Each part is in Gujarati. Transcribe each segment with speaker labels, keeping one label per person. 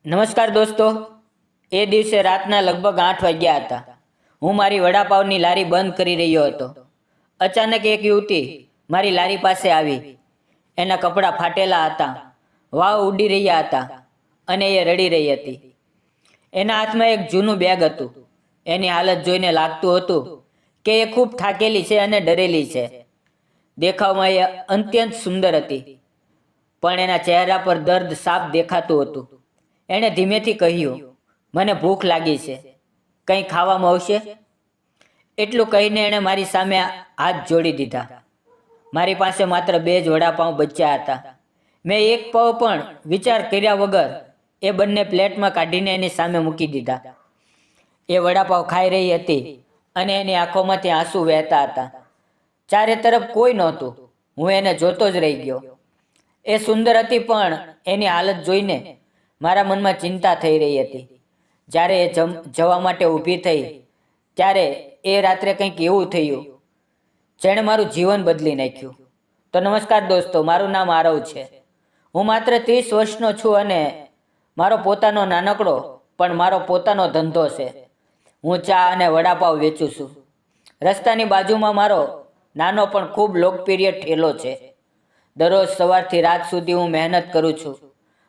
Speaker 1: નમસ્કાર દોસ્તો, એ દિવસે રાતના લગભગ 8 વાગ્યા હતા. હું મારી વડાપાવની લારી બંધ કરી રહ્યો હતો. અચાનક એક યુવતી મારી લારી પાસે આવી. એના કપડાં ફાટેલા હતા, વાવ ઉડી રહ્યા હતા અને એ રડી રહી હતી. એના હાથમાં એક જૂનું બેગ હતું. એની હાલત જોઈને લાગતું હતું કે એ ખૂબ થાકેલી છે અને ડરેલી છે. દેખાવમાં એ અત્યંત સુંદર હતી, પણ એના ચહેરા પર દર્દ સાફ દેખાતું હતું. એણે ધીમેથી કહ્યું, મને ભૂખ લાગી છે, કંઈ ખાવા મળશે? એટલું કહીને એણે મારી સામે હાથ જોડી દીધા. મારી પાસે માત્ર 2 જ વડાપાઉં બચ્યા હતા. મેં એક પળ પણ વિચાર કર્યા વગર એ બંને પ્લેટમાં કાઢીને એની સામે મૂકી દીધા. એ વડાપાઉં ખાઈ રહી હતી અને એની આંખોમાંથી આંસુ વહેતા હતા. ચારે તરફ કોઈ નહોતું. હું એને જોતો જ રહી ગયો. એ સુંદર હતી, પણ એની હાલત જોઈને મારા મનમાં ચિંતા થઈ રહી હતી. જ્યારે એ જવા માટે ઊભી થઈ ત્યારે એ રાત્રે કંઈક એવું થયું જેણે મારું જીવન બદલી નાખ્યું. તો નમસ્કાર દોસ્તો, મારું નામ આરવ છે. હું માત્ર 30 વર્ષનો છું અને મારો પોતાનો નાનકડો પણ મારો પોતાનો ધંધો છે. હું ચા અને વડાપાવ વેચું છું. રસ્તાની બાજુમાં મારો નાનો પણ ખૂબ લોકપ્રિય ઠેલો છે. દરરોજ સવારથી રાત સુધી હું મહેનત કરું છું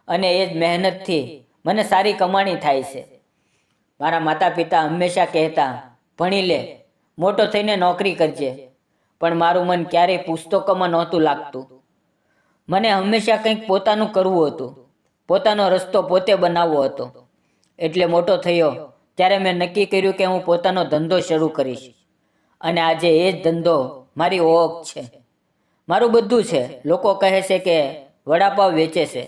Speaker 1: અને એ જ મહેનતથી મને સારી કમાણી થાય છે. મારા માતા પિતા હંમેશા કહેતા, ભણી લે, મોટો થઈને નોકરી કરજે. પણ મારું મન ક્યારેય પુસ્તકોમાં નહોતું લાગતું. મને હંમેશા કંઈક પોતાનું કરવું હતું, પોતાનો રસ્તો પોતે બનાવવો હતો. એટલે મોટો થયો ત્યારે મેં નક્કી કર્યું કે હું પોતાનો ધંધો શરૂ કરીશ. અને આજે એ જ ધંધો મારી ઓળખ છે, મારું બધું છે. લોકો કહે છે કે વડાપાવ વેચે છે,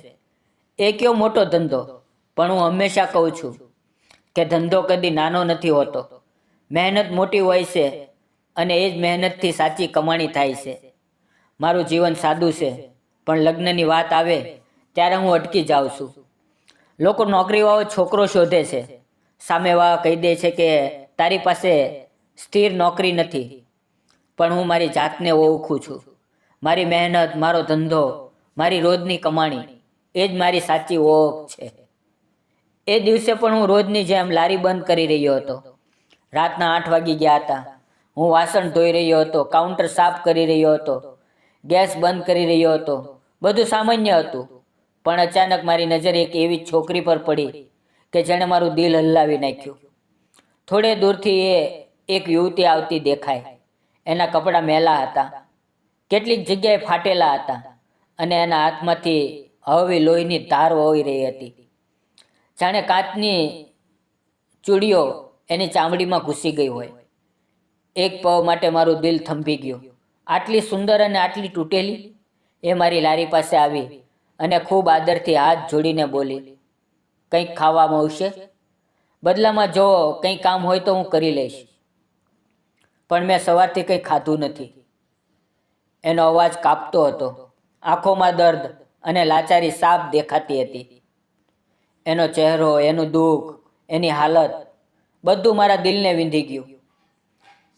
Speaker 1: એ કયો મોટો ધંધો. પણ હું હંમેશા કહું છું કે ધંધો કદી નાનો નથી હોતો. મહેનત મોટી હોય છે અને એ જ મહેનતથી સાચી કમાણી થાય છે. મારું જીવન સાદું છે, પણ લગ્નની વાત આવે ત્યારે હું અટકી જાઉં છું. લોકો નોકરીવાળો છોકરો શોધે છે. સામેવાળા કહી દે છે કે તારી પાસે સ્થિર નોકરી નથી. પણ હું મારી જાતને ઓળખું છું. મારી મહેનત, મારો ધંધો, મારી રોજની કમાણી, એ જ મારી સાચી ઓળખ છે. એ દિવસે પણ હું રોજની જેમ લારી બંધ કરી રહ્યો હતો. રાતના 8 વાગી ગયા હતા. હું વાસણ ધોઈ રહ્યો હતો, કાઉન્ટર સાફ કરી રહ્યો હતો, ગેસ બંધ કરી રહ્યો હતો. બધું સામાન્ય હતું. પણ અચાનક મારી નજર એક એવી છોકરી પર પડી કે જેણે મારું દિલ હલાવી નાખ્યું. થોડે દૂરથી એક યુવતી આવતી દેખાય. એના કપડાં મેલા હતા, કેટલીક જગ્યાએ ફાટેલા હતા અને એના હાથમાંથી હળવી લોહીની ધાર વહી રહી હતી. જાણે કાચની ચૂડીઓ એની ચામડીમાં ઘૂસી ગઈ હોય. એક પળ માટે મારું દિલ થંભી ગયું. આટલી સુંદર અને આટલી તૂટેલી. એ મારી લારી પાસે આવી અને ખૂબ આદરથી હાથ જોડીને બોલી, કંઈક ખાવા મળશે? બદલામાં જો કંઈ કામ હોય તો હું કરી લઈશ. પણ મેં સવારથી કંઈ ખાધું નથી. એનો અવાજ કાપતો હતો. આંખોમાં દર્દ અને લાચારી સાફ દેખાતી હતી. એનો ચહેરો, એનું દુઃખ, એની હાલત, બધું મારા દિલને વીંધી ગયું.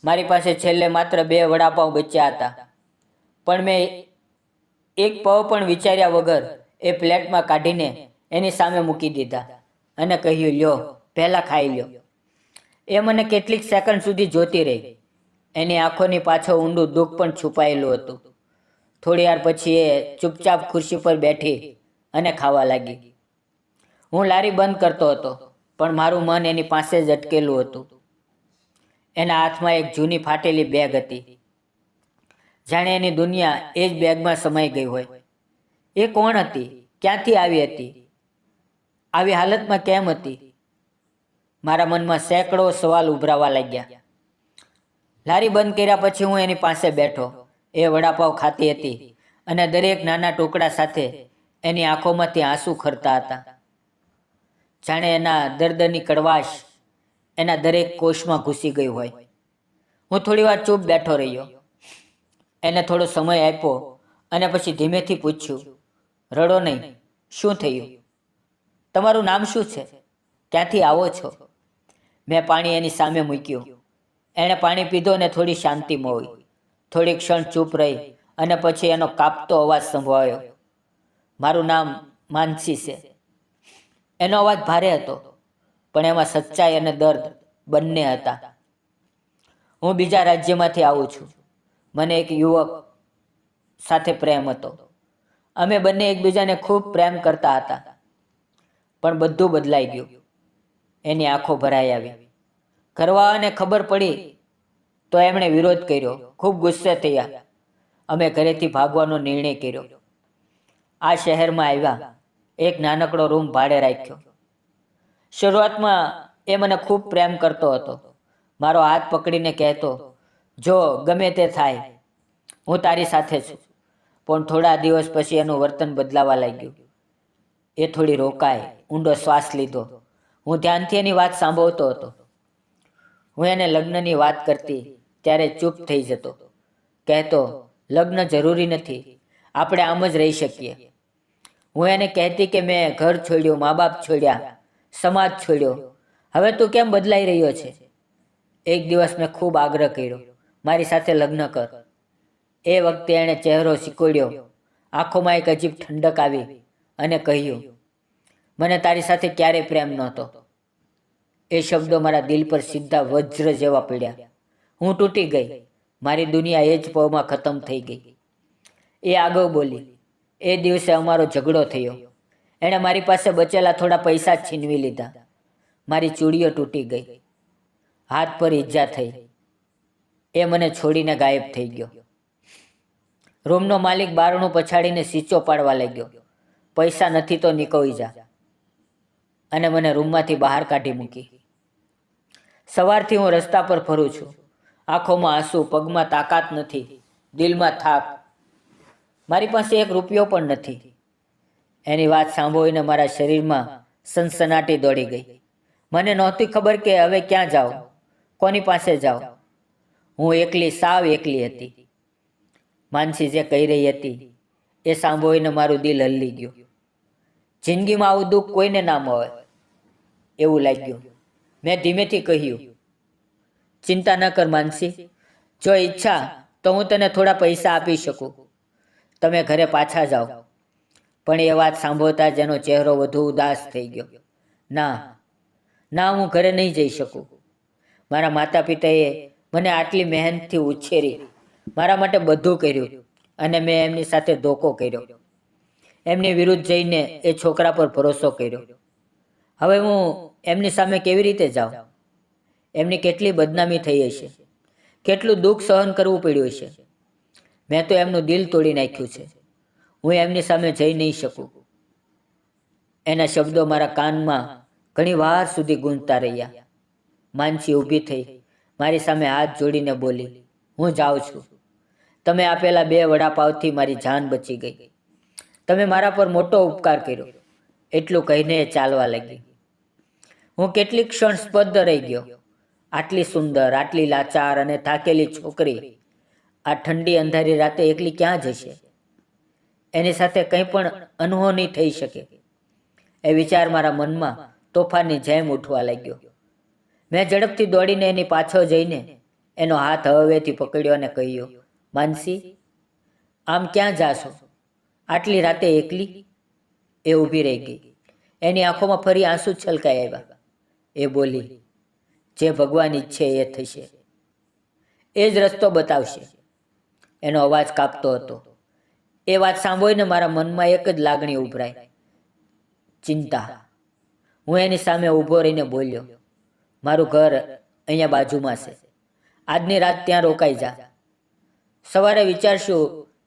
Speaker 1: મારી પાસે છેલ્લે માત્ર 2 વડાપાઉં બચ્યા હતા. પણ મેં એક પળ પણ વિચાર્યા વગર એ પ્લેટમાં કાઢીને એની સામે મૂકી દીધા અને કહ્યું, લ્યો, પહેલાં ખાઈ લ્યો. એ મને કેટલીક સેકન્ડ સુધી જોતી રહી. એની આંખોની પાછળ ઊંડું દુઃખ પણ છુપાયેલું હતું. થોડી વાર પછી એ ચૂપચાપ ખુરશી પર બેઠી અને ખાવા લાગી. હું લારી બંધ કરતો હતો, પણ મારું મન એની પાસે જ અટકેલું હતું. એના હાથમાં એક જૂની ફાટેલી બેગ હતી. જાણે એની દુનિયા એ જ બેગમાં સમાઈ ગઈ હોય. એ કોણ હતી? ક્યાંથી આવી હતી? આવી હાલતમાં કેમ હતી? મારા મનમાં સેંકડો સવાલ ઉભરાવા લાગ્યા. લારી બંધ કર્યા પછી હું એની પાસે બેઠો. એ વડાપાવ ખાતી હતી અને દરેક નાના ટુકડા સાથે એની આંખોમાંથી આંસુ ખરતા હતા. જાણે એના દર્દની કડવાશ એના દરેક કોષમાં ઘૂસી ગઈ હોય. હું થોડી વાર ચૂપ બેઠો રહ્યો. એને થોડો સમય આપ્યો અને પછી ધીમેથી પૂછ્યું, રડો નહીં, શું થયું? તમારું નામ શું છે? ક્યાંથી આવો છો? મેં પાણી એની સામે મૂક્યું. એણે પાણી પીધો અને થોડી શાંતિ મળી. થોડી ક્ષણ ચૂપ રહી અને પછી એનો કાપતો અવાજ સંભળાયો, મારું નામ માનસી છે. એનો અવાજ ભારે હતો, પણ એમાં સચ્ચાઈ અને દર્દ બંને હતા. હું બીજા રાજ્યમાંથી આવું છું. મને એક યુવક સાથે પ્રેમ હતો. અમે બંને એકબીજાને ખૂબ પ્રેમ કરતા હતા. પણ બધું બદલાઈ ગયું. એની આંખો ભરાઈ આવી. ઘરવાળાને ખબર પડી તો એમણે વિરોધ કર્યો. ખૂબ ગુસ્સે થયા. અમે ઘરેથી ભાગવાનો નિર્ણય કર્યો. આ શહેરમાં આવ્યા. એક નાનકડો રૂમ ભાડે રાખ્યો. શરૂઆતમાં એ મને ખૂબ પ્રેમ કરતો હતો. મારો હાથ પકડીને કહેતો, જો ગમે તે થાય, હું તારી સાથે છું. પણ થોડા દિવસ પછી એનું વર્તન બદલાવા લાગ્યું. એ થોડી રોકાય, ઊંડો શ્વાસ લીધો. હું ધ્યાનથી એની વાત સાંભળતો હતો. હું એને લગ્નની વાત કરતી ત્યારે ચૂપ થઈ જતો. કહેતો, લગ્ન જરૂરી નથી, આપણે આમ જ રહી શકીએ. હું એને કહેતી કે મેં ઘર છોડ્યું, મા બાપ છોડ્યા, સમાજ છોડ્યો. હવે તું કેમ બદલાઈ રહ્યો છે? એક દિવસ મેં ખૂબ આગ્રહ કર્યો, મારી સાથે લગ્ન કર. એ વખતે એણે ચહેરો સિકોડ્યો. આંખોમાં એક અજીબ ઠંડક આવી અને કહ્યું, મને તારી સાથે ક્યારેય પ્રેમ નહોતો. એ શબ્દો મારા દિલ પર સીધા વજ્ર જેવા પડ્યા. હું તૂટી ગઈ. મારી દુનિયા એ જ પળમાં ખતમ થઈ ગઈ. એ આગળ બોલી, એ દિવસે અમારો ઝઘડો થયો. એણે મારી પાસે બચેલા થોડા પૈસા છીનવી લીધા. મારી ચૂડીઓ તૂટી ગઈ. હાથ પર ઈજા થઈ. એ મને છોડીને ગાયબ થઈ ગયો. રૂમનો માલિક બારણું પછાડીને સીચો પાડવા લાગ્યો. પૈસા નથી તો નીકળી જા. અને મને રૂમમાંથી બહાર કાઢી મૂકી. સવારથી હું રસ્તા પર ફરું છું. આંખોમાં આંસુ, પગમાં તાકાત નથી, દિલમાં થાક. મારી પાસે એક રૂપિયો પણ નથી. એની વાત સાંભળીને મારા શરીરમાં સનસનાટી દોડી ગઈ. મને નહોતી ખબર કે હવે ક્યાં જાઉં, કોની પાસે જાઉં. હું એકલી, સાવ એકલી હતી. માનસી જે કહી રહી હતી એ સાંભળીને મારું દિલ હલ્લી ગયું. જિંદગીમાં આવું દુઃખ કોઈને ના મળે એવું લાગ્યું. મેં ધીમેથી કહ્યું, ચિંતા ન કર માનસી, જો ઈચ્છા તો હું તને થોડા પૈસા આપી શકું. તમે ઘરે પાછા જાઓ. પણ એ વાત સાંભળતા જ એનો ચહેરો વધુ ઉદાસ થઈ ગયો. ના ના, હું ઘરે નહીં જઈ શકું. મારા માતા પિતાએ મને આટલી મહેનતથી ઉછેરી, મારા માટે બધું કર્યું, અને મેં એમની સાથે ધોકો કર્યો. એમની વિરુદ્ધ જઈને એ છોકરા પર ભરોસો કર્યો. હવે હું એમની સામે કેવી રીતે જાઉં? એમની કેટલી બદનામી થઈ હશે, કેટલું દુઃખ સહન કરવું પડ્યું હશે. મેં તો એમનું દિલ તોડી નાખ્યું છે. હું એમની સામે જઈ નહીં શકું. એના શબ્દો મારા કાનમાં ઘણી વાર સુધી ગૂંજતા રહ્યા. માનસી ઊભી થઈ, મારી સામે હાથ જોડીને બોલી, હું જાઉં છું. તમે આપેલા 2 વડાપાવથી મારી જાન બચી ગઈ. તમે મારા પર મોટો ઉપકાર કર્યો. એટલું કહીને એ ચાલવા લાગી. હું કેટલીક ક્ષણ સ્તબ્ધ રહી ગયો. આટલી સુંદર, આટલી લાચાર અને થાકેલી છોકરી આ ઠંડી અંધારી રાતે એકલી ક્યાં જશે? એની સાથે કંઈ પણ અનહોની થઈ શકે. એ વિચાર મારા મનમાં તોફાનની જેમ ઉઠવા લાગ્યો. મેં ઝડપથી દોડીને એની પાછળ જઈને એનો હાથ હવેથી પકડ્યો અને કહ્યું, માનસી, આમ ક્યાં જાશો? આટલી રાતે એકલી? એ ઊભી રહી ગઈ. એની આંખોમાં ફરી આંસુ છલકાઈ આવ્યા. એ બોલી, જે ભગવાન ઈચ્છે એ થશે. એ જ રસ્તો બતાવશે. એનો અવાજ કાપતો હતો. એ વાત સાંભળીને મારા મનમાં એક જ લાગણી ઉભરાઈ, ચિંતા. હું એની સામે ઊભો રહીને બોલ્યો, મારું ઘર અહીંયા બાજુમાં છે. આજની રાત ત્યાં રોકાઈ જા. સવારે વિચારશું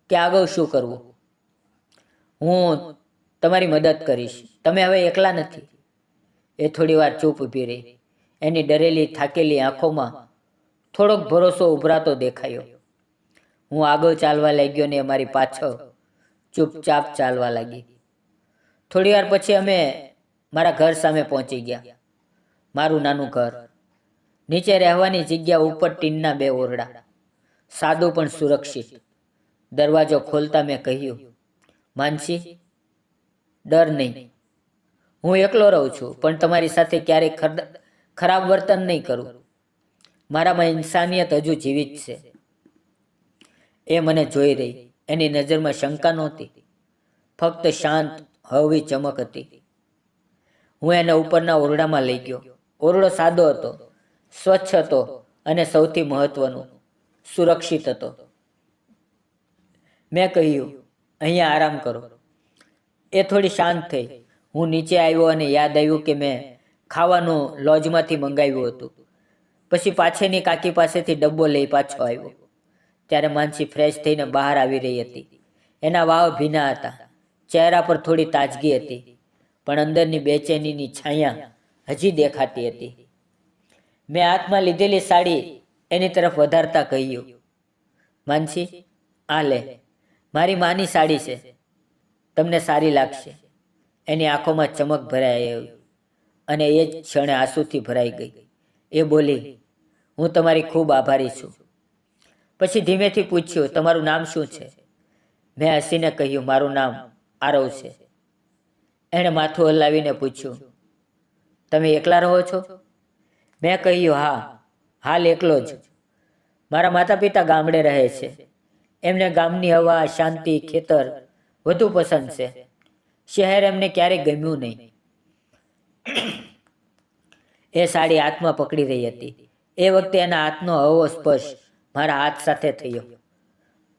Speaker 1: કે આગળ શું કરવું. હું તમારી મદદ કરીશ. તમે હવે એકલા નથી. એ થોડી વાર ચૂપ ઊભી રહી. એની ડરેલી, થાકેલી આંખોમાં થોડોક ભરોસો ઉભરાતો દેખાયો. હું આગળ ચાલવા લાગ્યો ને મારી પાછળ ચૂપચાપ ચાલવા લાગી. થોડી વાર પછી અમે મારા ઘર સામે પહોંચી ગયા. મારું નાનું ઘર. નીચે રહેવાની જગ્યા, ઉપર ટીનના 2 ઓરડા. સાદું પણ સુરક્ષિત. દરવાજો ખોલતા મેં કહ્યું, માનસી, ડર નહીં. હું એકલો રહું છું, પણ તમારી સાથે ક્યારેય ખરાબ વર્તન નહીં કરું. મારામાં ઇન્સાનિયત હજુ જીવિત છે. એ મને જોઈ રહી. એની નજરમાં શંકા નહોતી, ફક્ત શાંત, હળવી ચમક હતી. હું એને ઉપરના ઓરડામાં લઈ ગયો. ઓરડો સાદો હતો, સ્વચ્છ હતો અને સૌથી મહત્વનું, સુરક્ષિત હતો. મેં કહ્યું, અહીંયા આરામ કરો. એ થોડી શાંત થઈ. હું નીચે આવ્યો અને યાદ આવ્યું કે મેં ખાવાનું લોજમાંથી મંગાવ્યું હતું. પછી પાછળની કાકી પાસેથી ડબ્બો લઈ પાછો આવ્યો. ત્યારે માનસી ફ્રેશ થઈને બહાર આવી રહી હતી. એના વાવ ભીના હતા, ચહેરા પર થોડી તાજગી હતી, પણ અંદરની બેચેનીની છાયા હજી દેખાતી હતી. મેં હાથમાં લીધેલી સાડી એની તરફ વધારતા કહ્યું, માનસી, આ લે, મારી માની સાડી છે, તમને સારી લાગશે. એની આંખોમાં ચમક ભરાઈ આવી અને એ જ ક્ષણે આંસુથી ભરાઈ ગઈ. એ બોલી, હું તમારી ખૂબ આભારી છું. પછી ધીમેથી પૂછ્યું, તમારું નામ શું છે? મેં હસીને કહ્યું, મારું નામ આરવ છે. એણે માથું હલાવીને પૂછ્યું, તમે એકલા રહો છો? મેં કહ્યું, હા, હાલ એકલો જ. મારા માતા પિતા ગામડે રહે છે. એમને ગામની હવા, શાંતિ, ખેતર વધુ પસંદ છે. શહેર એમને ક્યારેય ગમ્યું નહીં. એ સાડી હાથમાં પકડી રહી હતી. એ વખતે એના હાથનો હળવો સ્પર્શ મારા હાથ સાથે થયો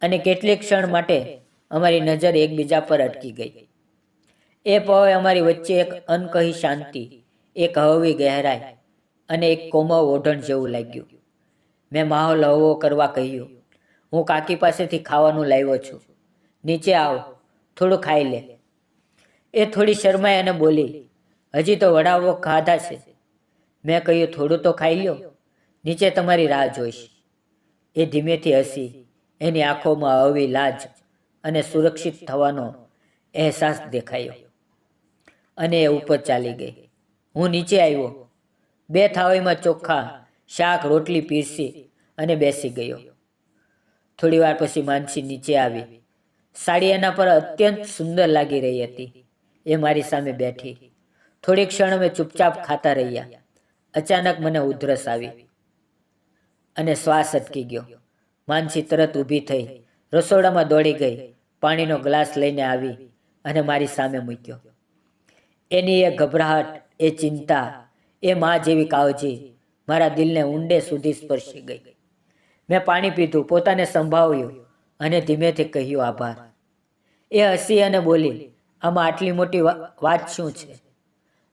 Speaker 1: અને કેટલીક ક્ષણ માટે અમારી નજર એકબીજા પર અટકી ગઈ. એ પળે અમારી વચ્ચે એક અનકહી શાંતિ, એક હળવી ગહેરાઈ અને એક કોમળ ઓઢણ જેવું લાગ્યું. મેં માહોલ હળવો કરવા કહ્યું, હું કાકી પાસેથી ખાવાનું લાવ્યો છું, નીચે આવ, થોડું ખાઈ લે. એ થોડી શરમાઈ અને બોલી, હજી તો વડાઓ ખાધા છે. મેં કહ્યું, થોડું તો ખાઈ લ્યો, નીચે તમારી રાહ જોઈશ. એ ધીમેથી હસી. એની આંખોમાં હળવી લાજ અને સુરક્ષિત થવાનો અહેસાસ દેખાયો અને એ ઉપર ચાલી ગઈ. હું નીચે આવ્યો. 2 થાળીમાં ચોખા, શાક, રોટલી પીરસી અને બેસી ગયો. થોડી વાર પછી માનસી નીચે આવી. સાડી એના પર અત્યંત સુંદર લાગી રહી હતી. એ મારી સામે બેઠી. થોડી ક્ષણ અમે ચૂપચાપ ખાતા રહ્યા. અચાનક મને ઉધરસ આવી અને શ્વાસ અટકી ગયો. માનસી તરત ઊભી થઈ, રસોડામાં દોડી ગઈ, પાણીનો ગ્લાસ લઈને આવી અને મારી સામે મૂક્યો. એની એ ગભરાહટ, એ ચિંતા, એ માં જેવી કાળજી મારા દિલને ઊંડે સુધી સ્પર્શી ગઈ. મેં પાણી પીધું, પોતાને સંભાળ્યું અને ધીમેથી કહ્યું, આભાર. એ હસી અને બોલી, આમાં આટલી મોટી વાત શું છે?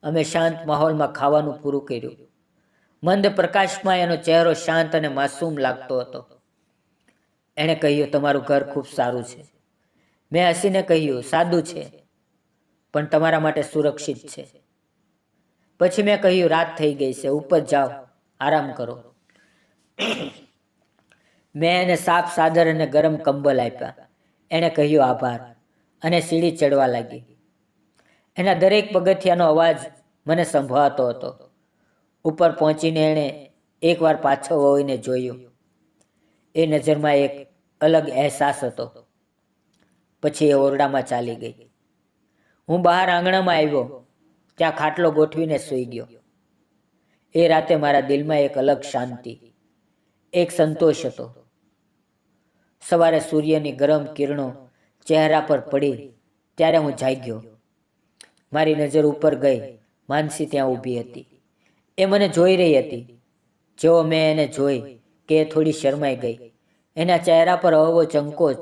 Speaker 1: અમે શાંત માહોલમાં ખાવાનું પૂરું કર્યું. મંદ પ્રકાશમાં એનો ચહેરો શાંત અને માસૂમ લાગતો હતો. એણે કહ્યું, તમારું ઘર ખૂબ સારું છે. મેં હસીને કહ્યું, સાદું છે, પણ તમારા માટે સુરક્ષિત છે. પછી મેં કહ્યું, રાત થઈ ગઈ છે, ઉપર જાઓ, આરામ કરો. મેં એને સાફ ચાદર અને ગરમ કંબલ આપ્યા. એણે કહ્યું, આભાર, અને સીડી ચડવા લાગી. એના દરેક પગથિયાનો અવાજ મને સંભળાતો હતો. ઉપર પહોંચીને એણે એકવાર પાછો વળીને જોયું. એ નજરમાં એક અલગ અહેસાસ હતો. પછી એ ઓરડામાં ચાલી ગઈ. હું બહાર આંગણામાં આવ્યો. ત્યાં ખાટલો ગોઠવીને સૂઈ ગયો. એ રાતે મારા દિલમાં એક અલગ શાંતિ, એક સંતોષ હતો. સવારે સૂર્યની ગરમ કિરણો ચહેરા પર પડી ત્યારે હું જાગ્યો. મારી નજર ઉપર ગઈ. માનસી ત્યાં ઊભી હતી. એ મને જોઈ રહી હતી. જેવો મેં એને જોઈ કે એ થોડી શરમાઈ ગઈ. એના ચહેરા પર હળવો સંકોચ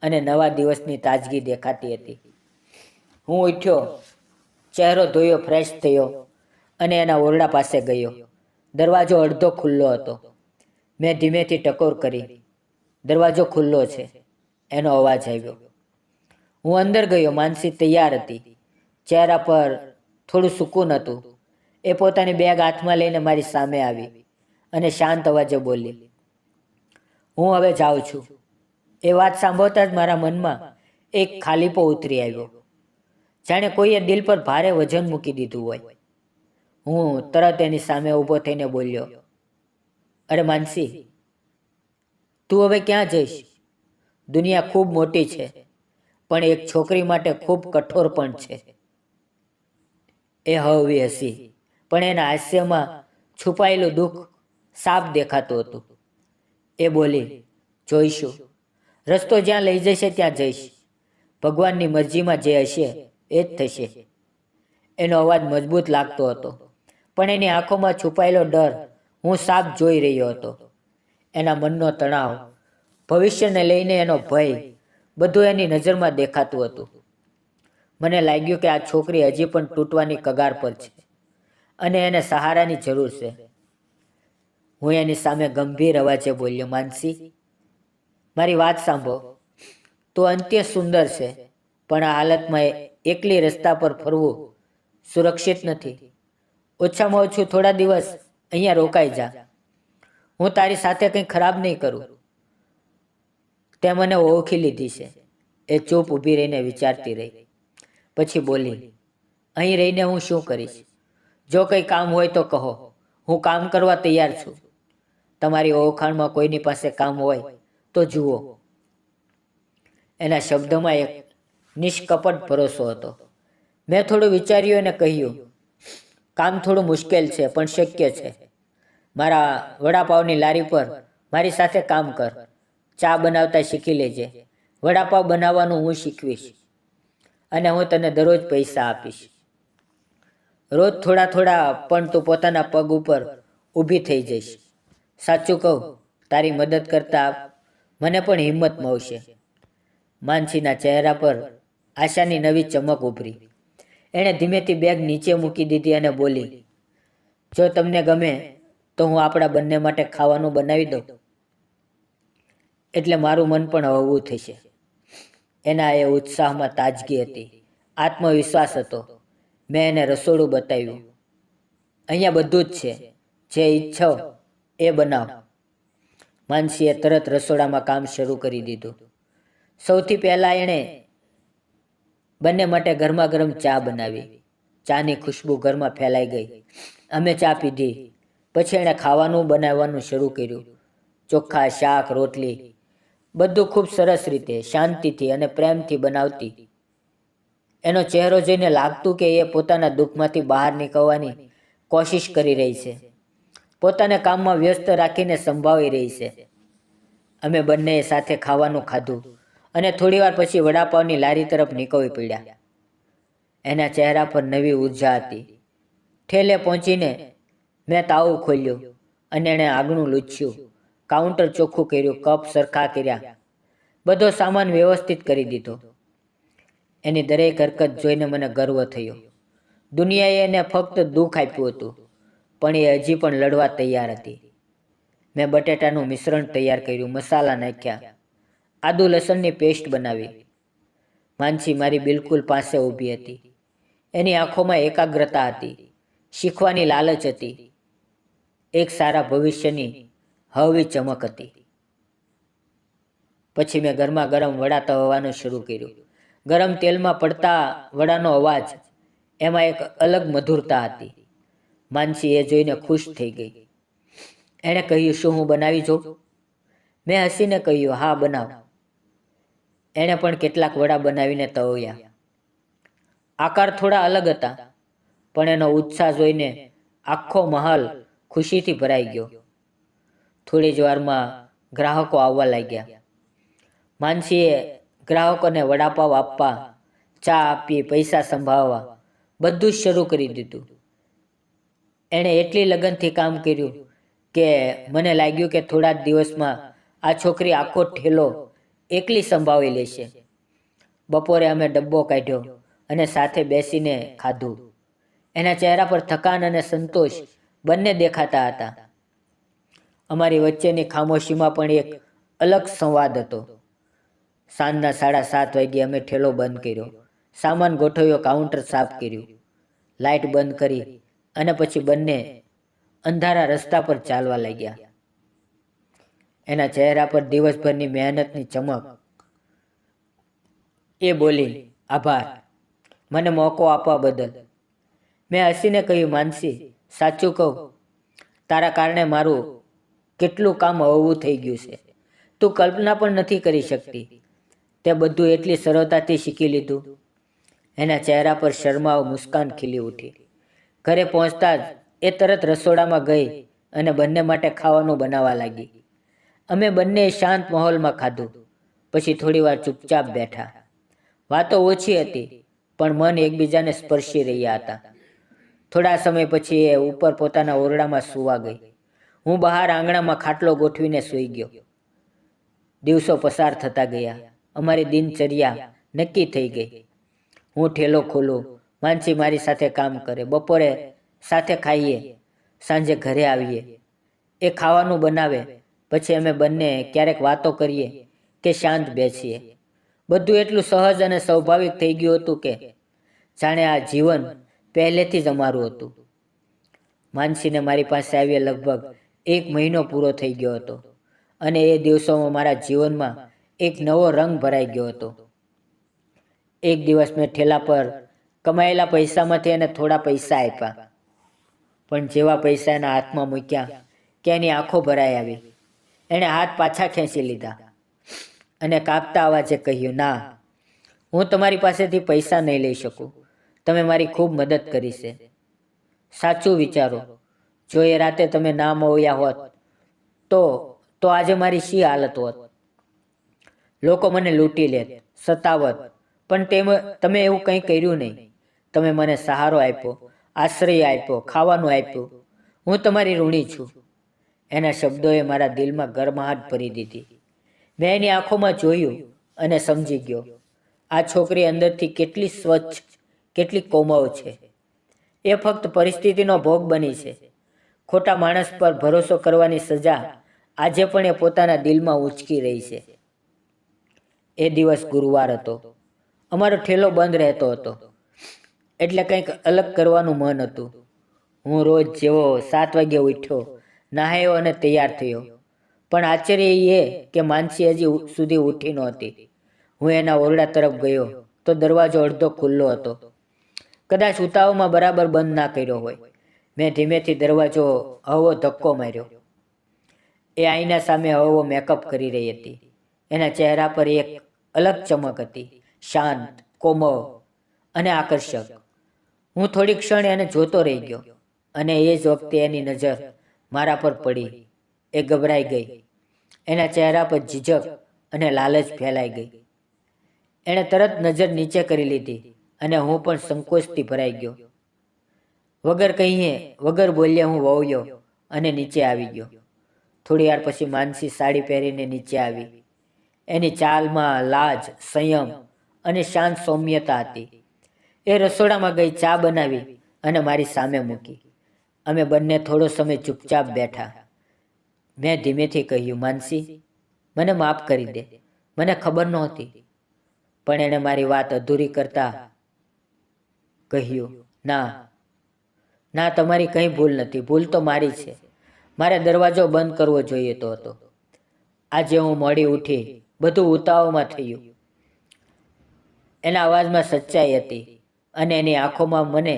Speaker 1: અને નવા દિવસની તાજગી દેખાતી હતી. હું ઉઠ્યો, ચહેરો ધોયો, ફ્રેશ થયો અને એના ઓરડા પાસે ગયો. દરવાજો અડધો ખુલ્લો હતો. મેં ધીમેથી ટકોર કરી. દરવાજો ખુલ્લો છે, એનો અવાજ આવ્યો. હું અંદર ગયો. માનસી તૈયાર હતી. ચહેરા પર થોડું સુકૂન હતું. એ પોતાની બેગ હાથમાં લઈને મારી સામે આવી અને શાંત અવાજે બોલી, હું હવે જાઉં છું. એ વાત સાંભળતા જ મારા મનમાં એક ખાલીપો ઉતરી આવ્યો, જાણે કોઈએ દિલ પર ભારે વજન મૂકી દીધું હોય. હું તરત એની સામે ઊભો થઈને બોલ્યો, અરે માનસી, તું હવે ક્યાં જઈશ? દુનિયા ખૂબ મોટી છે, પણ એક છોકરી માટે ખૂબ કઠોર પણ છે. એ હળવી હસી, પણ એના હાસ્યમાં છુપાયેલું દુઃખ સાફ દેખાતું હતું. એ બોલી, જોઈશું. રસ્તો જ્યાં લઈ જશે ત્યાં જઈશ. ભગવાનની મરજીમાં જે હશે એ જ થશે. એનો અવાજ મજબૂત લાગતો હતો, પણ એની આંખોમાં છુપાયેલો ડર હું સાફ જોઈ રહ્યો હતો. એના મનનો તણાવ, ભવિષ્યને લઈને એનો ભય, બધું એની નજરમાં દેખાતું હતું. મને લાગ્યું કે આ છોકરી હજી પણ તૂટવાની કગાર પર છે અને એને સહારાની જરૂર છે. હું એની સામે ગંભીર અવાજે બોલ્યો, માનસી, મારી વાત સાંભળો. તું અંત્ય સુંદર છે, પણ આ હાલતમાં એકલી રસ્તા પર ફરવું સુરક્ષિત નથી. ઓછામાં ઓછું થોડા દિવસ અહીંયા રોકાઈ જા. હું તારી સાથે કંઈ ખરાબ નહીં કરું. તે મને ઓળખી લીધી છે. એ ચૂપ ઊભી રહીને વિચારતી રહી. પછી બોલી, અહીં રહીને હું શું કરીશ? જો કંઈ કામ હોય તો કહો, હું કામ કરવા તૈયાર છું. તમારી ઓળખાણમાં કોઈની પાસે કામ હોય તો જુઓ. એના શબ્દમાં એક નિષ્કપટ ભરોસો હતો. મેં થોડું વિચાર્યું અને કહ્યું, કામ થોડું મુશ્કેલ છે પણ શક્ય છે. મારા વડાપાવની લારી પર મારી સાથે કામ કર. ચા બનાવતા શીખી લેજે. વડાપાવ બનાવવાનું હું શીખવીશ અને હું તને દરરોજ પૈસા આપીશ. રોજ થોડા થોડા, પણ તું પોતાના પગ ઉપર ઊભી થઈ જઈશ. સાચું કહું, તારી મદદ કરતા મને પણ હિંમત મળશે. માનસીના ચહેરા પર આશાની નવી ચમક ઉભરી. એણે ધીમેથી બેગ નીચે મૂકી દીધી અને બોલી, જો તમને ગમે તો હું આપણા બંને માટે ખાવાનું બનાવી દઉં. એટલે મારું મન પણ હળવું થશે. એના એ ઉત્સાહમાં તાજગી હતી, આત્મવિશ્વાસ હતો. મેં એને રસોડું બતાવ્યું. અહીંયા બધું જ છે, જે ઈચ્છો એ બનાવ. માનસીએ તરત રસોડામાં કામ શરૂ કરી દીધું. સૌથી પહેલાં એણે બંને માટે ગરમા ગરમ ચા બનાવી. ચાની ખુશ્બુ ઘરમાં ફેલાઈ ગઈ. અમે ચા પીધી. પછી એણે ખાવાનું બનાવવાનું શરૂ કર્યું. ચોખ્ખા, શાક, રોટલી, બધું ખૂબ સરસ રીતે, શાંતિથી અને પ્રેમથી બનાવતી. એનો ચહેરો જોઈને લાગતું કે એ પોતાના દુઃખમાંથી બહાર નીકળવાની કોશિશ કરી રહી છે, પોતાને કામમાં વ્યસ્ત રાખીને સંભાળી રહી છે. અમે બંનેએ સાથે ખાવાનું ખાધું અને થોડીવાર પછી વડાપાવની લારી તરફ નીકળી પડ્યા. એના ચહેરા પર નવી ઉર્જા હતી. ઠેલે પહોંચીને મેં તાળું ખોલ્યું અને એણે આગળનું લૂછ્યું. કાઉન્ટર ચોખ્ખું કર્યું, કપ સરખા કર્યા, બધો સામાન વ્યવસ્થિત કરી દીધો. એની દરેક હરકત જોઈને મને ગર્વ થયો. દુનિયાએ એને ફક્ત દુઃખ આપ્યું હતું, પણ એ હજી પણ લડવા તૈયાર હતી. મેં બટેટાનું મિશ્રણ તૈયાર કર્યું, મસાલા નાખ્યા, આદુ લસણની પેસ્ટ બનાવી. માનસી મારી બિલકુલ પાસે ઊભી હતી. એની આંખોમાં એકાગ્રતા હતી, શીખવાની લાલચ હતી, એક સારા ભવિષ્યની હળવી ચમક હતી. પછી મેં ગરમા ગરમ વડા તળવાનું શરૂ કર્યું. ગરમ તેલમાં પડતા વડાનો અવાજ, એમાં એક અલગ મધુરતા હતી. માનસી એ જોઈને ખુશ થઈ ગઈ. એણે કહ્યું, શું હું બનાવી જોઉં? મેં હસીને કહ્યું, હા બનાવ. એણે પણ કેટલાક વડા બનાવીને તળ્યા. આકાર થોડા અલગ હતા, પણ એનો ઉત્સાહ જોઈને આખો મહલ ખુશીથી ભરાઈ ગયો. થોડી જ વારમાં ગ્રાહકો આવવા લાગ્યા. માનસીએ ગ્રાહકોને વડાપાવ આપવા, ચા આપી, પૈસા સંભાળવા, બધું જ શરૂ કરી દીધું. એણે એટલી લગનથી કામ કર્યું કે મને લાગ્યું કે થોડા જ દિવસમાં આ છોકરી આખો ઠેલો એકલી સંભાળી લેશે. બપોરે અમે ડબ્બો કાઢ્યો અને સાથે બેસીને ખાધું. એના ચહેરા પર થકાન અને સંતોષ બંને દેખાતા હતા. અમારી વચ્ચેની ખામોશીમાં પણ એક અલગ સંવાદ હતો. સાંજના 7:30 વાગ્યે અમે ઠેલો બંધ કર્યો, સામાન ગોઠવ્યો, કાઉન્ટર સાફ કર્યું, લાઇટ બંધ કરી અને પછી બંને અંધારા રસ્તા પર ચાલવા લાગ્યા. એના ચહેરા પર દિવસભરની મહેનતની ચમક. એ બોલી, આભાર, મને મોકો આપવા બદલ. મેં હસીને કહ્યું, માનસી, સાચું કહું, તારા કારણે મારું કેટલું કામ હળવું થઈ ગયું છે. તું કલ્પના પણ નથી કરી શકતી. તે બધું એટલી સરળતાથી શીખી લીધું. એના ચહેરા પર શરમાવ મુસ્કાન ખીલી ઉઠી. ઘરે પહોંચતા જ એ તરત રસોડામાં ગઈ અને બંને માટે ખાવાનું બનાવવા લાગી. અમે બંને શાંત માહોલમાં ખાધું. પછી થોડી વાર ચૂપચાપ બેઠા. વાતો ઓછી હતી, પણ મન એકબીજાને સ્પર્શી રહ્યા હતા. થોડા સમય પછી એ ઉપર પોતાના ઓરડામાં સૂવા ગઈ. હું બહાર આંગણામાં ખાટલો ગોઠવીને સૂઈ ગયો. દિવસો પસાર થતા ગયા. અમારી દિનચર્યા નક્કી થઈ ગઈ. હું ઠેલો ખોલું, માનસી મારી સાથે કામ કરે, બપોરે સાથે ખાઈએ, સાંજે ઘરે આવીએ. એ ખાવાનું બનાવે, પછી અમે બંને ક્યારેક વાતો કરીએ કે શાંત બેસીએ. બધું એટલું સહજ અને સ્વાભાવિક થઈ ગયું હતું કે જાણે આ જીવન પહેલેથી જ અમારું હતું. માનસીને મારી પાસે આવીએ લગભગ 1 મહિનો પૂરો થઈ ગયો હતો અને એ દિવસોમાં મારા જીવનમાં એક નવો રંગ ભરાઈ ગયો હતો. એક દિવસ મેં ઠેલા પર કમાયેલા પૈસામાંથી એને થોડા પૈસા આપ્યા, પણ જેવા પૈસા એના હાથમાં મૂક્યા કે એની આંખો ભરાઈ આવી. એણે હાથ પાછા ખેંચી લીધા અને કાપતા અવાજે કહ્યું, ના, હું તમારી પાસેથી પૈસા નહીં લઈ શકું. તમે મારી ખૂબ મદદ કરી છે. સાચું વિચારો, જો એ રાતે તમે ના મળ્યા હોત તો આજે મારી શી હાલત હોત? લોકો મને લૂંટી લેત, સતાવત, પણ તમે એવું કંઈ કર્યું નહીં. તમે મને સહારો આપ્યો, આશ્રય આપ્યો, ખાવાનું આપ્યું. હું તમારી ઋણી છું. એના શબ્દોએ મારા દિલમાં ગરમાહટ ભરી દીધી. મેં એની આંખોમાં જોયું અને સમજી ગયો, આ છોકરી અંદરથી કેટલી સ્વચ્છ, કેટલી કોમળ છે. એ ફક્ત પરિસ્થિતિનો ભોગ બની છે. ખોટા માણસ પર ભરોસો કરવાની સજા આજે પણ એ પોતાના દિલમાં ઉંચકી રહી છે. એ દિવસ ગુરુવાર હતો. અમારો ઠેલો બંધ રહેતો હતો, એટલે કંઈક અલગ કરવાનું મન હતું. હું રોજ જેવો 7 વાગ્યે ઉઠ્યો, નહાયો અને તૈયાર થયો. પણ આશ્ચર્ય એ કે માનસી હજી સુધી ઉઠી નહોતી. હું એના ઓરડા તરફ ગયો તો દરવાજો અડધો ખુલ્લો હતો. કદાચ ઉતાવળમાં બરાબર બંધ ના કર્યો હોય. મેં ધીમેથી દરવાજો હળવો ધક્કો માર્યો. એ આઈના સામે હળવો મેકઅપ કરી રહી હતી. એના ચહેરા પર એક અલગ ચમક હતી, શાંત, કોમળ અને આકર્ષક. હું થોડી ક્ષણ એને જોતો રહી ગયો અને એ જ વખતે એની નજર મારા પર પડી. એ ગભરાઈ ગઈ. એના ચહેરા પર ઝીઝક અને લાલચ ફેલાઈ ગઈ. એણે તરત નજર નીચે કરી લીધી અને હું પણ સંકોચથી ભરાઈ ગયો. વગર કહીએ, વગર બોલ્યા હું વળ્યો અને નીચે આવી ગયો. થોડી વાર પછી માનસી સાડી પહેરીને નીચે આવી. એની ચાલમાં લાજ, સંયમ અને શાંત સૌમ્યતા હતી. એ રસોડામાં ગઈ, ચા બનાવી અને મારી સામે મૂકી. અમે બંને થોડો સમય ચૂપચાપ બેઠા. મેં ધીમેથી કહ્યું, માનસી, મને માફ કરી દે. મને ખબર નહોતી. પણ એણે મારી વાત અધૂરી કરતા કહ્યું, ના, તમારી કંઈ ભૂલ નથી. ભૂલ તો મારી છે. મારે દરવાજો બંધ કરવો જોઈએ તો હતો. આજે હું મોડી ઉઠી, બધું ઉતાવળમાં થયું. એના અવાજમાં સચ્ચાઈ હતી અને એની આંખોમાં મને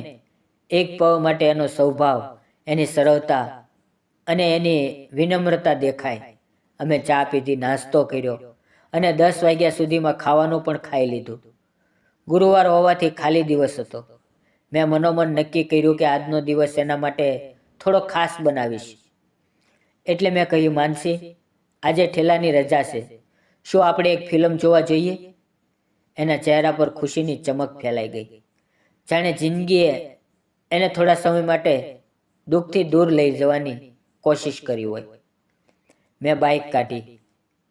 Speaker 1: એક પળ માટે એનો સ્વભાવ, એની સરળતા અને એની વિનમ્રતા દેખાય. અમે ચા પીધી, નાસ્તો કર્યો અને 10 વાગ્યા સુધીમાં ખાવાનું પણ ખાઈ લીધું. ગુરુવાર હોવાથી ખાલી દિવસ હતો. મેં મનોમન નક્કી કર્યું કે આજનો દિવસ એના માટે થોડો ખાસ બનાવીશ. એટલે મેં કહ્યું, માનસી, આજે ઠેલાની રજા છે. શું આપણે એક ફિલ્મ જોવા જઈએ? એના ચહેરા પર ખુશીની ચમક ફેલાઈ ગઈ, જાણે જિંદગીએ એને થોડા સમય માટે દુઃખથી દૂર લઈ જવાની કોશિશ કરી હોય. મેં બાઇક કાઢી.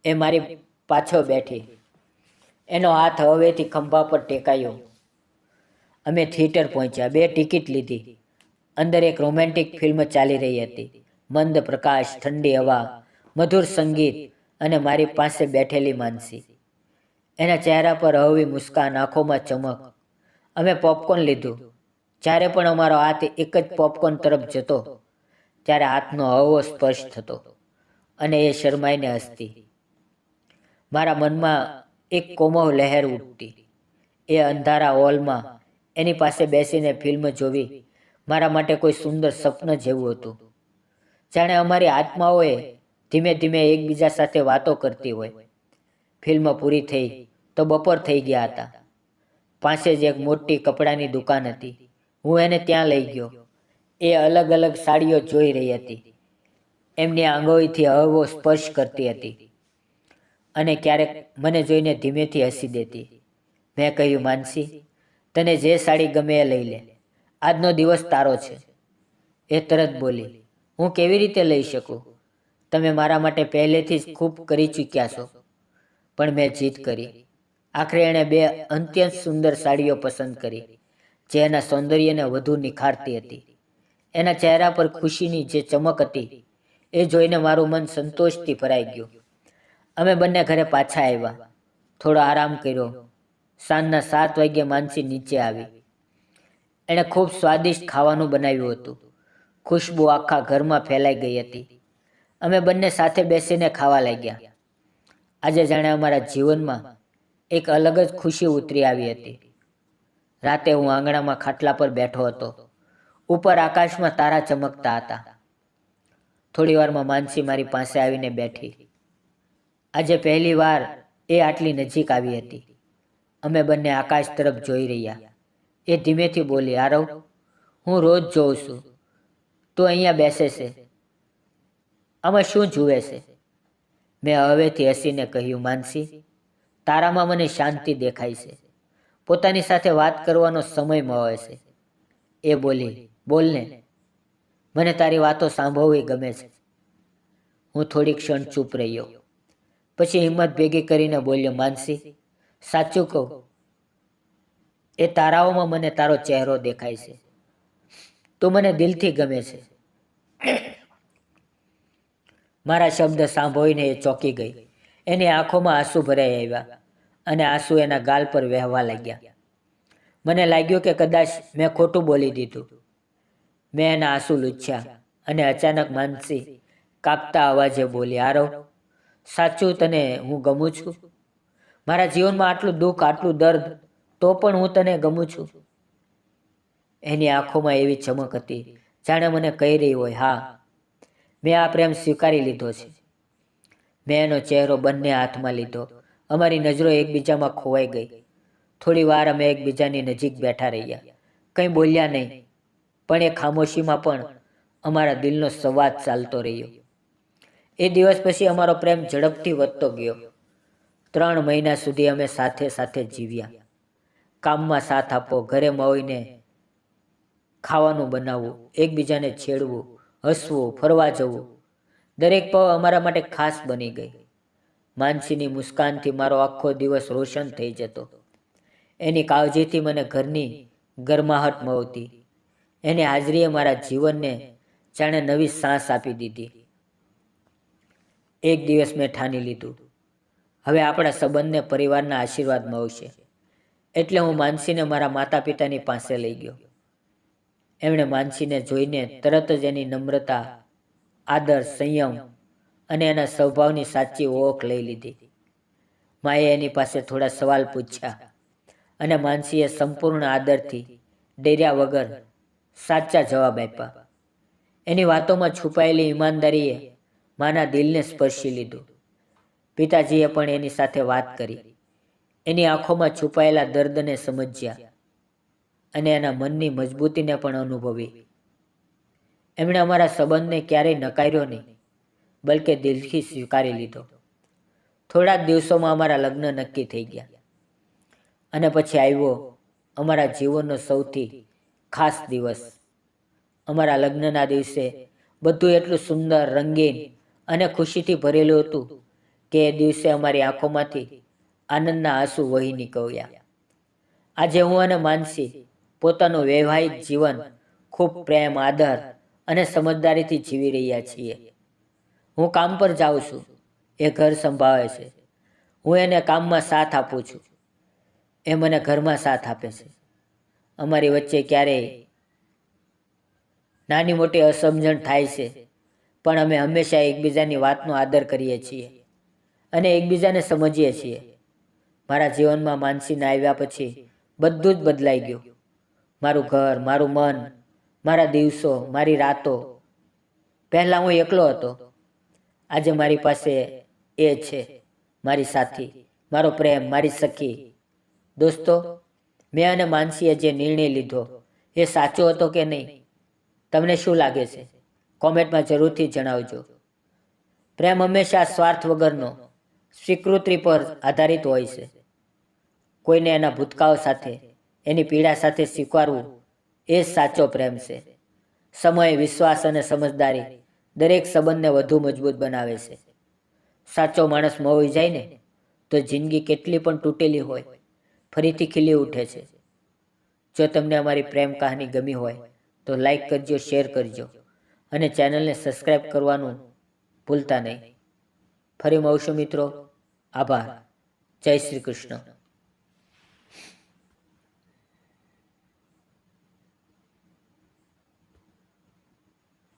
Speaker 1: એ મારી પાછળ બેઠી. એનો હાથ હવેથી ખંભા પર ટેકાયો. અમે થિયેટર પહોંચ્યા. 2 ટિકિટ લીધી. અંદર એક રોમેન્ટિક ફિલ્મ ચાલી રહી હતી. મંદ પ્રકાશ, ઠંડી હવા, મધુર સંગીત અને મારી પાસે બેઠેલી માનસી. એના ચહેરા પર હળવી મુસ્કાન, આંખોમાં ચમક. અમે પોપકોર્ન લીધું. જ્યારે પણ અમારો હાથ એક જ પોપકોર્ન તરફ જતો ત્યારે હાથનો હળવો સ્પર્શ થતો અને એ શરમાઈને હસતી. મારા મનમાં એક કોમળ લહેર ઉઠતી. એ અંધારા હોલમાં એની પાસે બેસીને ફિલ્મ જોવી મારા માટે કોઈ સુંદર સ્વપ્ન જેવું હતું. જાણે અમારી આત્માઓએ ધીમે ધીમે એકબીજા સાથે વાતો કરતી હોય. ફિલ્મ પૂરી થઈ તો બપોર થઈ ગયા હતા. પાસે જ એક મોટી કપડાની દુકાન હતી. હું એને ત્યાં લઈ ગયો. એ અલગ અલગ સાડીઓ જોઈ રહી હતી. એમની આંગળીથી હળવો સ્પર્શ કરતી હતી અને ક્યારેક મને જોઈને ધીમેથી હસી દેતી. મેં કહ્યું, માનસી, તને જે સાડી ગમે એ લઈ લે, આજનો દિવસ તારો છે. એ તરત બોલી, હું કેવી રીતે લઈ શકું? તમે મારા માટે પહેલેથી જ ખૂબ કરી ચૂક્યા છો. પણ મેં જીદ કરી. આખરે એણે 2 અત્યંત સુંદર સાડીઓ પસંદ કરી, જે એના સૌંદર્યને વધુ નિખારતી હતી. એના ચહેરા પર ખુશીની જે ચમક હતી, એ જોઈને મારું મન સંતોષથી ભરાઈ ગયું. અમે બંને ઘરે પાછા આવ્યા, થોડો આરામ કર્યો. સાંજના 7 વાગ્યે માનસી નીચે આવી. એણે ખૂબ સ્વાદિષ્ટ ખાવાનું બનાવ્યું હતું. ખુશ્બુ આખા ઘરમાં ફેલાઈ ગઈ હતી. અમે બંને સાથે બેસીને ખાવા લાગ્યા. આજે જાણે અમારા જીવનમાં એક અલગ જ ખુશી ઉતરી આવી હતી. રાતે હું આંગણામાં ખાટલા પર બેઠો હતો. ઉપર આકાશમાં તારા ચમકતા હતા. થોડી વારમાં માનસી મારી પાસે આવીને બેઠી. આજે પહેલી વાર એ આટલી નજીક આવી હતી. અમે બંને આકાશ તરફ જોઈ રહ્યા. એ ધીમેથી બોલી, આરવ, હું રોજ જોઉં છું, તું અહીંયા બેસે છે, આમાં શું જુએ છે? મેં હવેથી હસીને કહ્યું, માનસી, તારામાં મને શાંતિ દેખાય છે. પોતાની સાથે વાત કરવાનો સમય મળે છે. એ બોલી, બોલને, મને તારી વાતો સાંભળવી ગમે છે. હું થોડી ક્ષણ ચૂપ રહ્યો. પછી હિંમત ભેગી કરીને બોલ્યો, માનસી, સાચું કહું, એ તારાઓમાં મને તારો ચહેરો દેખાય છે. તું મને દિલથી ગમે છે. મારા શબ્દ સાંભળીને એ ચોંકી ગઈ. એની આંખોમાં આંસુ ભરાઈ આવ્યા અને આંસુ એના ગાલ પર વહેવા લાગ્યા. મને લાગ્યું કે કદાચ મેં ખોટું બોલી દીધું. મેં એના આંસુ લૂછ્યા અને અચાનક માનસી કાપતા અવાજે બોલી, આરવ, સાચું તને હું ગમું છું? મારા જીવનમાં આટલું દુઃખ, આટલું દર્દ, તો પણ હું તને ગમું છું? એની આંખોમાં એવી ચમક હતી, જાણે મને કહી રહી હોય, હા, મેં આ પ્રેમ સ્વીકારી લીધો છે. મેં એનો ચહેરો બંને હાથમાં લીધો. અમારી નજરો એકબીજામાં ખોવાઈ ગઈ. થોડી વાર અમે એકબીજાની નજીક બેઠા રહ્યા. કંઈ બોલ્યા નહીં, પણ એ ખામોશીમાં પણ અમારા દિલનો સંવાદ ચાલતો રહ્યો. એ દિવસ પછી અમારો પ્રેમ ઝડપથી વધતો ગયો. 3 મહિના સુધી અમે સાથે સાથે જીવ્યા. કામમાં સાથ આપવો, ઘરે મળીને ખાવાનું બનાવવું, એકબીજાને છેડવું, હસવું, ફરવા જવું, દરેક પળ અમારા માટે ખાસ બની ગઈ. માનસીની મુસ્કાનથી મારો આખો દિવસ રોશન થઈ જતો. એની કાળજીથી મને ઘરની ગરમાહટ મળતી. એની હાજરીએ મારા જીવનને જાણે નવી સાંસ આપી દીધી. એક દિવસ મેં ઠાની લીધું, હવે આપણા સંબંધને પરિવારના આશીર્વાદ મળશે. એટલે હું માનસીને મારા માતા પિતાની પાસે લઈ ગયો. એમણે માનસીને જોઈને તરત જ એની નમ્રતા, આદર, સંયમ અને એના સ્વભાવની સાચી ઓળખ લઈ લીધી. માએ એની પાસે થોડા સવાલ પૂછ્યા અને માનસીએ સંપૂર્ણ આદરથી, ડર્યા વગર સાચા જવાબ આપ્યા. એની વાતોમાં છુપાયેલી ઈમાનદારીએ માના દિલને સ્પર્શી લીધું. પિતાજીએ પણ એની સાથે વાત કરી, એની આંખોમાં છુપાયેલા દર્દને સમજ્યા અને એના મનની મજબૂતીને પણ અનુભવી. એમણે અમારા સંબંધને ક્યારેય નકાર્યો નહીં, બલકે દિલથી સ્વીકારી લીધો. થોડા જ દિવસોમાં અમારા લગ્ન નક્કી થઈ ગયા અને પછી આવ્યો અમારા જીવનનો સૌથી ખાસ દિવસ. અમારા લગ્નના દિવસે બધું એટલું સુંદર, રંગીન અને ખુશીથી ભરેલું હતું કે એ દિવસે અમારી આંખોમાંથી આનંદના આંસુ વહી નીકળ્યા. આજે હું અને માનસી પોતાનું વૈવાહિક જીવન ખૂબ પ્રેમ, આદર અને સમજદારીથી જીવી રહ્યા છીએ. હું કામ પર જાઉં છું, એ ઘર સંભાળે છે. હું એને કામમાં સાથ આપું છું, એ મને ઘરમાં સાથ આપે છે. અમારી વચ્ચે ક્યારેય નાની મોટી અસમજણ થાય છે, પણ અમે હંમેશા એકબીજાની વાતનો આદર કરીએ છીએ અને એકબીજાને સમજીએ છીએ. મારા જીવનમાં માનસીના આવ્યા પછી બધું જ બદલાઈ ગયું. મારું ઘર, મારું મન, મારા દિવસો, મારી રાતો. પહેલાં હું એકલો હતો, આજે મારી પાસે એ છે, મારી સાથી, મારો પ્રેમ, મારી સખી. દોસ્તો, મેં અને માનસીએ જે નિર્ણય લીધો એ સાચો હતો કે નહીં? તમને શું લાગે છે? કોમેન્ટમાં જરૂરથી જણાવજો. પ્રેમ હંમેશા સ્વાર્થ વગરનો, સ્વીકૃતિ પર આધારિત હોય છે. કોઈને એના ભૂતકાળ સાથે, એની પીડા સાથે સ્વીકારવું એ જ સાચો પ્રેમ છે. સમય, વિશ્વાસ અને સમજદારી દરેક સંબંધને વધુ મજબૂત બનાવે છે. સાચો માણસ મોહી જાય ને તો જિંદગી કેટલી પણ તૂટેલી હોય ફરીથી ખીલી ઉઠે છે. જો તમને અમારી પ્રેમ કહાની ગમી હોય તો લાઈક કરજો, શેર કરજો અને ચેનલને સબસ્ક્રાઈબ કરવાનું ભૂલતા નહીં. ફરી મળશું મિત્રો. આભાર. જય શ્રી કૃષ્ણ.